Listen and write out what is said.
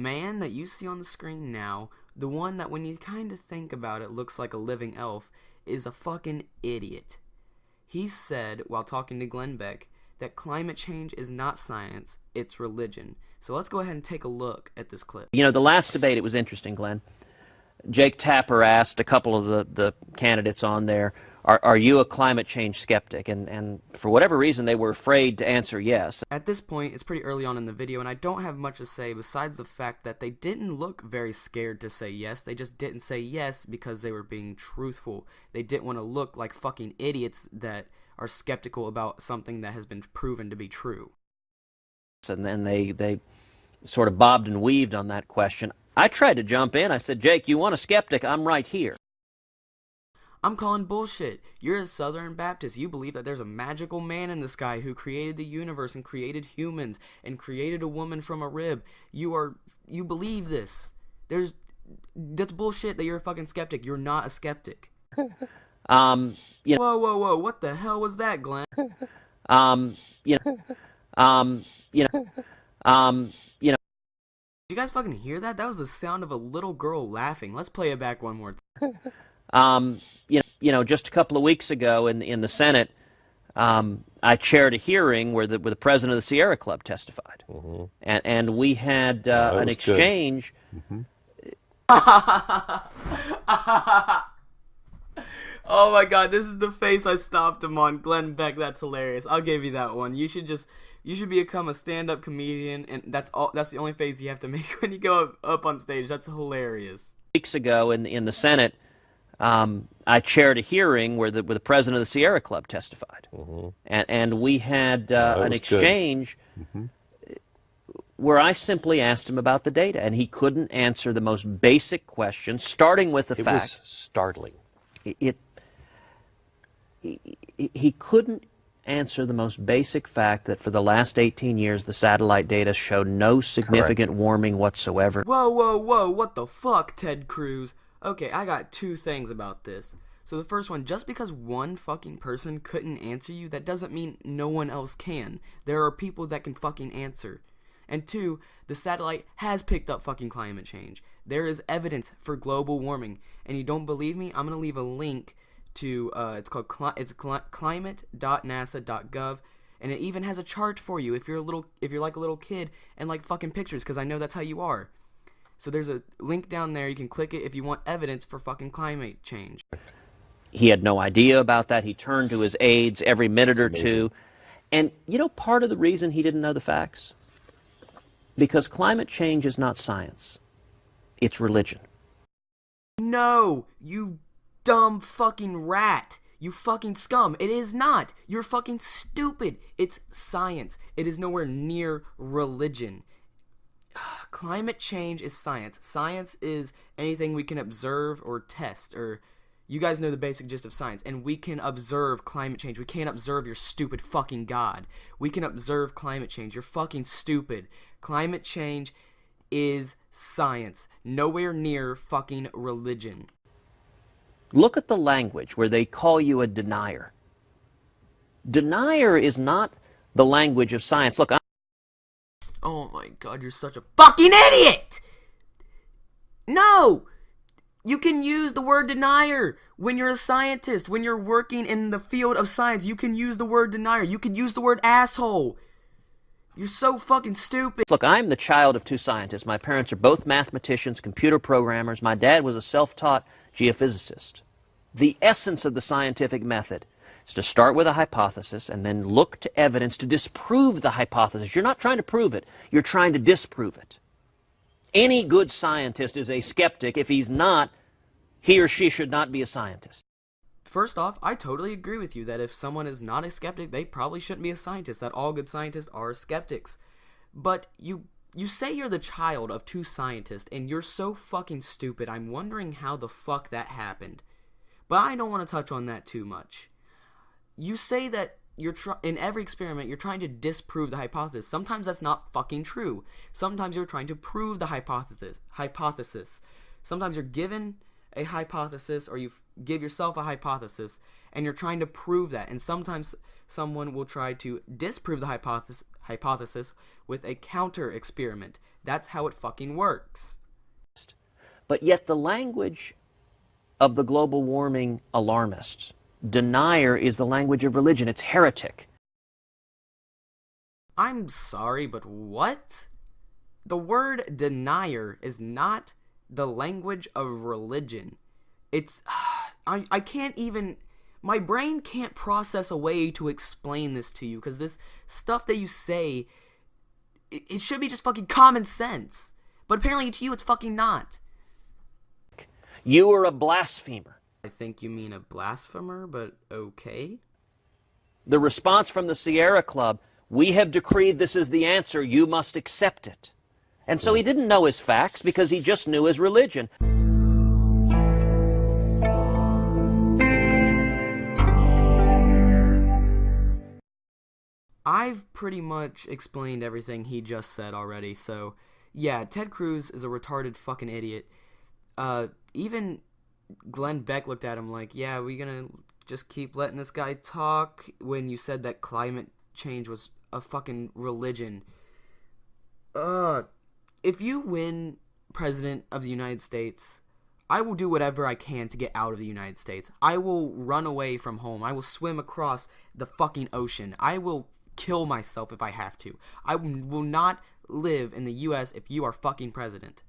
man that you see on the screen now, the one that when you kind of think about it looks like a living elf, is a fucking idiot. He said, while talking to Glenn Beck, that climate change is not science, it's religion. So let's go ahead and take a look at this clip. You know, the last debate, it was interesting, Glenn. Jake Tapper asked a couple of the candidates on there, are you a climate change skeptic? And for whatever reason, they were afraid to answer yes. At this point, it's pretty early on in the video, and I don't have much to say besides the fact that they didn't look very scared to say yes. They just didn't say yes because they were being truthful. They didn't want to look like fucking idiots that are skeptical about something that has been proven to be true. And then they sort of bobbed and weaved on that question. I tried to jump in. I said, Jake, you want a skeptic? I'm right here. I'm calling bullshit. You're a Southern Baptist. You believe that there's a magical man in the sky who created the universe and created humans and created a woman from a rib. You believe this. That's bullshit that you're a fucking skeptic. You're not a skeptic. You know, Whoa, what the hell was that, Glenn? you know, Did you guys fucking hear that? That was the sound of a little girl laughing. Let's play it back one more time. You know, just a couple of weeks ago in the Senate, I chaired a hearing where the president of the Sierra Club testified, and we had an exchange. Oh my god, this is the face I stopped him on. Glenn Beck, that's hilarious. I'll give you that one. You should become a stand-up comedian, and that's the only face you have to make when you go up on stage. That's hilarious. Weeks ago in the Senate, I chaired a hearing where the president of the Sierra Club testified, and we had an exchange where I simply asked him about the data, and he couldn't answer the most basic question, starting with the fact. It was startling. He couldn't answer the most basic fact that for the last 18 years, the satellite data showed no significant warming whatsoever. Whoa, what the fuck, Ted Cruz? Okay, I got two things about this. So the first one, just because one fucking person couldn't answer you, that doesn't mean no one else can. There are people that can fucking answer. And two, the satellite has picked up fucking climate change. There is evidence for global warming. And you don't believe me? I'm going to leave a link to, it's climate.nasa.gov, and it even has a chart for you if you're like a little kid and like fucking pictures, because I know that's how you are. So there's a link down there, you can click it if you want evidence for fucking climate change. He had no idea about that. He turned to his aides every minute or two. And you know part of the reason he didn't know the facts? Because climate change is not science. It's religion. No, you dumb fucking rat. You fucking scum. It is not. You're fucking stupid. It's science. It is nowhere near religion. Climate change is science. Science is anything we can observe or test, or you guys know the basic gist of science, and we can observe climate change. We can't observe your stupid fucking God. We can observe climate change. You're fucking stupid. Climate change is science. Nowhere near fucking religion. Look at the language where they call you a denier. Denier is not the language of science. Look, Oh my god, you're such a fucking idiot! No! You can use the word denier when you're a scientist, when you're working in the field of science. You can use the word denier. You can use the word asshole. You're so fucking stupid. Look, I'm the child of two scientists. My parents are both mathematicians, computer programmers. My dad was a self-taught geophysicist. The essence of the scientific method is to start with a hypothesis and then look to evidence to disprove the hypothesis. You're not trying to prove it. You're trying to disprove it. Any good scientist is a skeptic. If he's not, he or she should not be a scientist. First off, I totally agree with you that if someone is not a skeptic, they probably shouldn't be a scientist, that all good scientists are skeptics. But you say you're the child of two scientists, and you're so fucking stupid, I'm wondering how the fuck that happened. But I don't want to touch on that too much. You say that in every experiment, you're trying to disprove the hypothesis. Sometimes that's not fucking true. Sometimes you're trying to prove the hypothesis. Sometimes you're given a hypothesis, or you give yourself a hypothesis, and you're trying to prove that. And sometimes someone will try to disprove the hypothesis with a counter experiment. That's how it fucking works. But yet the language of the global warming alarmists, denier, is the language of religion. It's heretic. I'm sorry, but what? The word denier is not the language of religion. It's... I can't even... My brain can't process a way to explain this to you, because this stuff that you say, it should be just fucking common sense. But apparently to you it's fucking not. You are a blasphemer. I think you mean a blasphemer, but okay. The response from the Sierra Club, we have decreed this is the answer, you must accept it. And so he didn't know his facts because he just knew his religion. I've pretty much explained everything he just said already, so yeah, Ted Cruz is a retarded fucking idiot. Even Glenn Beck looked at him like, yeah, we gonna just keep letting this guy talk when you said that climate change was a fucking religion. If you win President of the United States, I will do whatever I can to get out of the United States. I will run away from home. I will swim across the fucking ocean. I will kill myself if I have to. I will not live in the U.S. if you are fucking president.